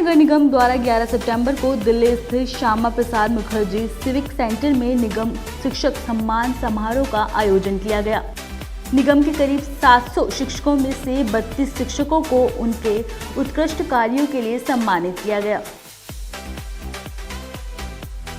नगर निगम द्वारा 11 सितंबर को दिल्ली स्थित श्यामा प्रसाद मुखर्जी सिविक सेंटर में निगम शिक्षक सम्मान समारोह का आयोजन किया गया। निगम के करीब 700 शिक्षकों में से 32 शिक्षकों को उनके उत्कृष्ट कार्यों के लिए सम्मानित किया गया।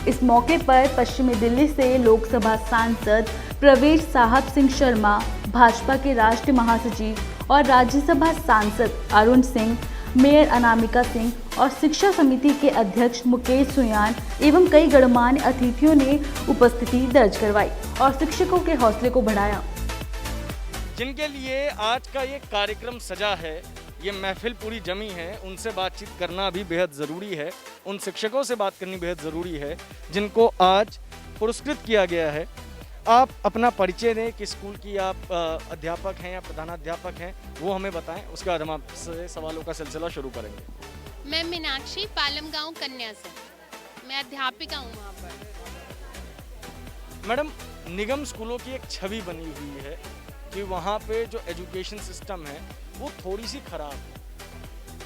इस मौके पर पश्चिमी दिल्ली से लोकसभा सांसद प्रवेश साहब सिंह शर्मा, भाजपा के राष्ट्रीय महासचिव और राज्यसभा सांसद अरुण सिंह, मेयर अनामिका सिंह और शिक्षा समिति के अध्यक्ष मुकेश सुयान एवं कई गणमान्य अतिथियों ने उपस्थिति दर्ज करवाई और शिक्षकों के हौसले को बढ़ाया। जिनके लिए आज का ये कार्यक्रम सजा है, ये महफिल पूरी जमी है, उनसे बातचीत करना भी बेहद ज़रूरी है। उन शिक्षकों से बात करनी बेहद ज़रूरी है जिनको आज पुरस्कृत किया गया है। आप अपना परिचय दें कि स्कूल की आप अध्यापक हैं या प्रधानाध्यापक हैं, वो हमें बताएं। उसके बाद हम आपसे सवालों का सिलसिला शुरू करेंगे। मैं मीनाक्षी, पालम गाँव कन्या से, मैं अध्यापिका हूँ वहाँ पर। मैडम, निगम स्कूलों की एक छवि बनी हुई है कि वहाँ पे जो एजुकेशन सिस्टम है वो थोड़ी सी खराब है।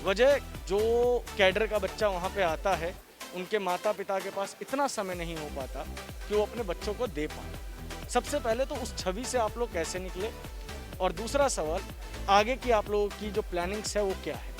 वजह जो कैडर का बच्चा वहाँ पे आता है, उनके माता पिता के पास इतना समय नहीं हो पाता कि वो अपने बच्चों को दे पाए। सबसे पहले तो उस छवि से आप लोग कैसे निकले, और दूसरा सवाल, आगे की आप लोगों की जो प्लानिंग्स है वो क्या है?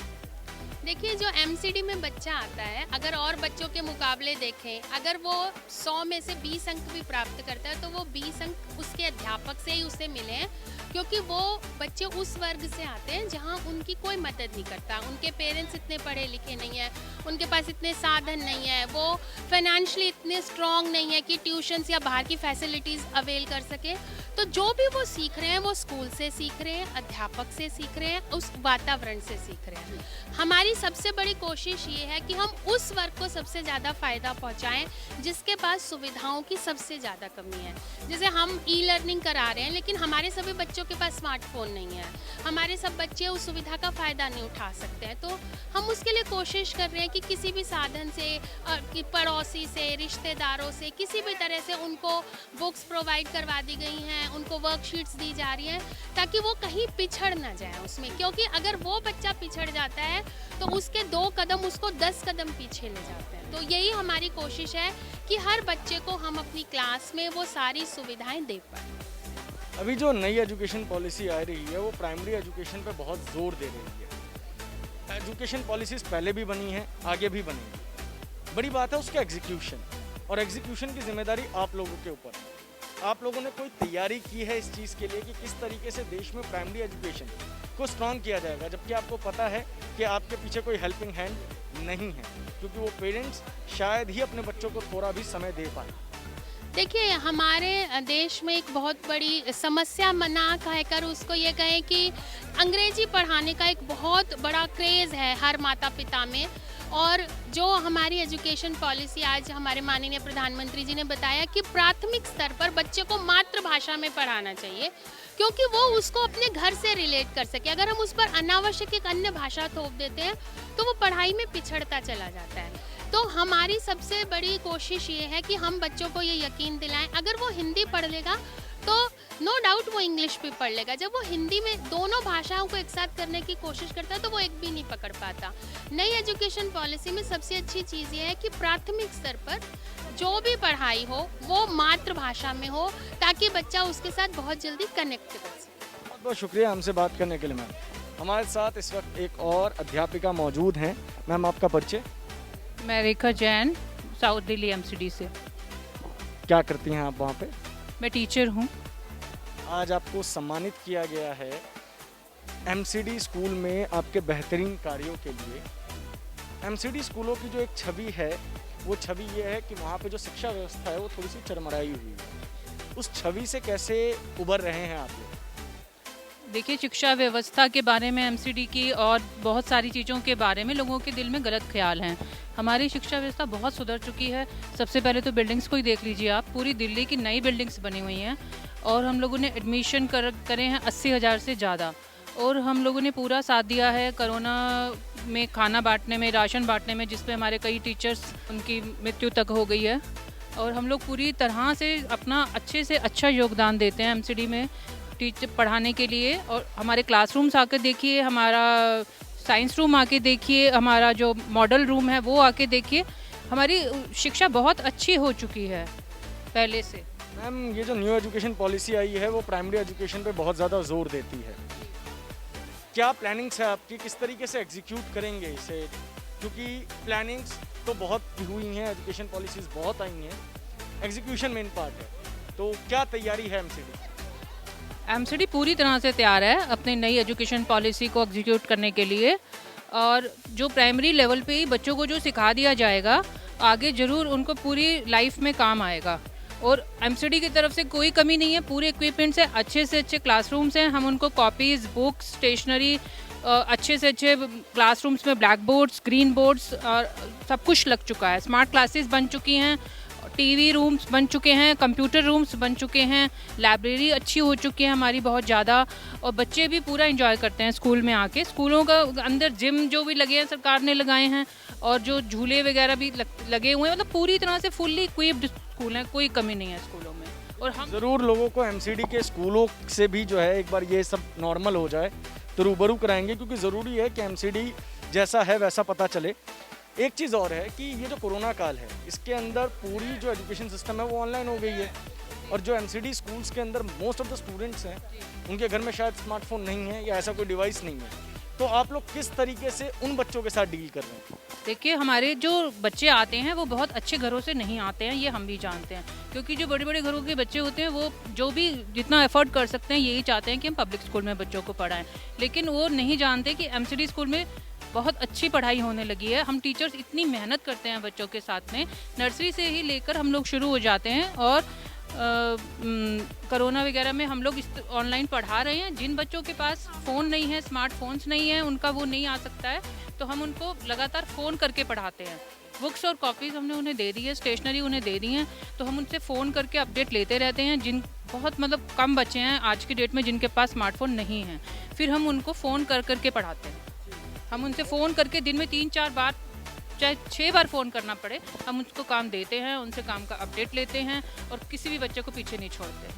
देखिए, जो एमसीडी में बच्चा आता है, अगर और बच्चों के मुकाबले देखें, अगर वो 100 में से 20 अंक भी प्राप्त करता है तो वो 20 अंक उसके अध्यापक से ही उसे मिले हैं, क्योंकि वो बच्चे उस वर्ग से आते हैं जहां उनकी कोई मदद नहीं करता। उनके पेरेंट्स इतने पढ़े लिखे नहीं हैं, उनके पास इतने साधन नहीं है, वो फाइनेंशियली इतने स्ट्रॉन्ग नहीं है कि ट्यूशन्स या बाहर की फैसिलिटीज़ अवेल कर सके। तो जो भी वो सीख रहे हैं वो स्कूल से सीख रहे हैं, अध्यापक से सीख रहे हैं, उस वातावरण से सीख रहे हैं। हमारी सबसे बड़ी कोशिश ये है कि हम उस वर्ग को सबसे ज़्यादा फ़ायदा पहुंचाएं जिसके पास सुविधाओं की सबसे ज़्यादा कमी है। जैसे हम ई लर्निंग करा रहे हैं, लेकिन हमारे सभी बच्चों के पास स्मार्टफोन नहीं है, हमारे सब बच्चे उस सुविधा का फ़ायदा नहीं उठा सकते हैं। तो हम उसके लिए कोशिश कर रहे हैं कि किसी भी साधन से, कि पड़ोसी से, रिश्तेदारों से, किसी भी तरह से उनको बुक्स प्रोवाइड करवा दी गई हैं, उनको वर्कशीट्स दी जा रही हैं, ताकि वो कहीं पिछड़ ना जाए उसमें। क्योंकि अगर वो बच्चा पिछड़ जाता है तो उसके 2 कदम उसको 10 कदम पीछे ले जाते हैं। तो यही हमारी कोशिश है कि हर बच्चे को हम अपनी क्लास में वो सारी सुविधाएं दे पाएं। अभी जो नई एजुकेशन पॉलिसी आ रही है वो प्राइमरी एजुकेशन पे बहुत जोर दे रही है। एजुकेशन पॉलिसीज़ पहले भी बनी हैं, आगे भी बनेंगी। बड़ी बात है उसका एग्जीक्यूशन, और एग्जीक्यूशन की जिम्मेदारी आप लोगों के ऊपर है। आप लोगों ने कोई तैयारी की है इस चीज़ के लिए कि किस तरीके से देश में प्राइमरी एजुकेशन को स्ट्रॉन्ग किया जाएगा, जबकि आपको पता है कि आपके पीछे कोई हेल्पिंग हैंड नहीं है, क्योंकि वो पेरेंट्स शायद ही अपने बच्चों को थोड़ा भी समय दे पाए। देखिए, हमारे देश में एक बहुत बड़ी समस्या ना कहकर उसको ये कहें कि अंग्रेजी पढ़ाने का एक बहुत बड़ा क्रेज़ है हर माता पिता में। और जो हमारी एजुकेशन पॉलिसी आज हमारे माननीय प्रधानमंत्री जी ने बताया कि प्राथमिक स्तर पर बच्चे को मातृभाषा में पढ़ाना चाहिए, क्योंकि वो उसको अपने घर से रिलेट कर सके। अगर हम उस पर अनावश्यक एक अन्य भाषा थोप देते हैं तो वो पढ़ाई में पिछड़ता चला जाता है। तो हमारी सबसे बड़ी कोशिश ये है कि हम बच्चों को ये यकीन दिलाएं, अगर वो हिंदी पढ़ लेगा तो नो डाउट वो इंग्लिश भी पढ़ लेगा। जब वो हिंदी में दोनों भाषाओं को एक साथ करने की कोशिश करता है तो वो एक भी नहीं पकड़ पाता। नई एजुकेशन पॉलिसी में सबसे अच्छी चीज़ ये है कि प्राथमिक स्तर पर जो भी पढ़ाई हो वो मातृभाषा में हो, ताकि बच्चा उसके साथ बहुत जल्दी कनेक्ट कर सके। बहुत बहुत शुक्रिया हमसे बात करने के लिए मैम। हमारे साथ इस वक्त एक और अध्यापिका मौजूद हैं। मैम, आपका परिचय? मैं रेखा जैन, साउथ दिल्ली एमसीडी से। क्या करती हैं आप वहाँ पे? मैं टीचर हूँ। आज आपको सम्मानित किया गया है एमसीडी स्कूल में आपके बेहतरीन कार्यों के लिए। एमसीडी स्कूलों की जो एक छवि है वो छवि ये है कि वहाँ पे जो शिक्षा व्यवस्था है वो थोड़ी सी चरमराई हुई है। उस छवि से कैसे उबर रहे हैं आप लोग? देखिए, शिक्षा व्यवस्था के बारे में, एमसीडी की और बहुत सारी चीज़ों के बारे में लोगों के दिल में गलत ख्याल हैं। हमारी शिक्षा व्यवस्था बहुत सुधर चुकी है। सबसे पहले तो बिल्डिंग्स को ही देख लीजिए आप, पूरी दिल्ली की नई बिल्डिंग्स बनी हुई हैं, और हम लोगों ने एडमिशन करे हैं 80,000 से ज़्यादा। और हम लोगों ने पूरा साथ दिया है कोरोना में, खाना बांटने में, राशन बांटने में, जिसपे हमारे कई टीचर्स उनकी मृत्यु तक हो गई है। और हम लोग पूरी तरह से अपना अच्छे से अच्छा योगदान देते हैं एमसीडी में टीचर पढ़ाने के लिए। और हमारे क्लासरूम्स आकर देखिए, हमारा साइंस रूम आके देखिए, हमारा जो मॉडल रूम है वो आके देखिए। हमारी शिक्षा बहुत अच्छी हो चुकी है पहले से। मैम, ये जो न्यू एजुकेशन पॉलिसी आई है वो प्राइमरी एजुकेशन पे बहुत ज़्यादा जोर देती है। क्या प्लानिंग्स है आपकी, किस तरीके से एग्जीक्यूट करेंगे इसे? क्योंकि प्लानिंग्स तो बहुत हुई हैं, एजुकेशन पॉलिसीज़ बहुत आई हैं, एग्जीक्यूशन मेन पार्ट है, तो क्या तैयारी है एमसीडी? एमसीडी पूरी तरह से तैयार है अपनी नई एजुकेशन पॉलिसी को एग्जीक्यूट करने के लिए। और जो प्राइमरी लेवल पे ही बच्चों को जो सिखा दिया जाएगा, आगे ज़रूर उनको पूरी लाइफ में काम आएगा। और एमसीडी की तरफ से कोई कमी नहीं है, पूरे इक्विपमेंट्स हैं, अच्छे से अच्छे क्लासरूम्स हैं। हम उनको कॉपीज़, बुक्स, स्टेशनरी, अच्छे से अच्छे क्लासरूम्स में ब्लैक बोर्ड्स, ग्रीन बोर्ड्स और सब कुछ लग चुका है। स्मार्ट क्लासेस बन चुकी हैं, टीवी रूम्स बन चुके हैं, कंप्यूटर रूम्स बन चुके हैं, लाइब्रेरी अच्छी हो चुकी है हमारी बहुत ज़्यादा। और बच्चे भी पूरा एंजॉय करते हैं स्कूल में आके। स्कूलों का अंदर जिम जो भी लगे हैं सरकार ने लगाए हैं, और जो झूले वगैरह भी लगे हुए हैं। मतलब पूरी तरह से फुल्ली इक्विप्ड स्कूल हैं, कोई कमी नहीं है स्कूलों में। और हम ज़रूर लोगों को एमसीडी के स्कूलों से भी जो है एक बार ये सब नॉर्मल हो जाए तो रूबरू कराएंगे, क्योंकि ज़रूरी है कि एमसीडी जैसा है वैसा पता चले। एक चीज़ और है कि ये जो कोरोना काल है, इसके अंदर पूरी जो एजुकेशन सिस्टम है वो ऑनलाइन हो गई है, और जो एमसीडी स्कूल्स के अंदर मोस्ट ऑफ द स्टूडेंट्स हैं, उनके घर में शायद स्मार्टफोन नहीं है या ऐसा कोई डिवाइस नहीं है। तो आप लोग किस तरीके से उन बच्चों के साथ डील कर रहे हैं? देखिए, हमारे जो बच्चे आते हैं वो बहुत अच्छे घरों से नहीं आते हैं, ये हम भी जानते हैं। क्योंकि जो बड़े बड़े घरों के बच्चे होते हैं वो जो भी जितना एफर्ट कर सकते हैं यही चाहते हैं कि हम पब्लिक स्कूल में बच्चों को पढ़ाएं, लेकिन वो नहीं जानते कि एमसीडी स्कूल में बहुत अच्छी पढ़ाई होने लगी है। हम टीचर्स इतनी मेहनत करते हैं बच्चों के साथ में, नर्सरी से ही लेकर हम लोग शुरू हो जाते हैं। और कोरोना वगैरह में हम लोग इस ऑनलाइन पढ़ा रहे हैं। जिन बच्चों के पास फ़ोन नहीं है, स्मार्टफोन्स नहीं है, उनका वो नहीं आ सकता है, तो हम उनको लगातार फ़ोन करके पढ़ाते हैं। बुक्स और कॉपीज़ हमने उन्हें दे दी है, स्टेशनरी उन्हें दे दी हैं, तो हम उनसे फ़ोन करके अपडेट लेते रहते हैं। जिन बहुत मतलब कम बच्चे हैं आज की डेट में जिनके पास स्मार्टफोन नहीं है, फिर हम उनको फ़ोन करके पढ़ाते हैं। हम उनसे फ़ोन करके दिन में 3-4 बार, चाहे 6 बार फ़ोन करना पड़े, हम उसको काम देते हैं, उनसे काम का अपडेट लेते हैं और किसी भी बच्चे को पीछे नहीं छोड़ते हैं।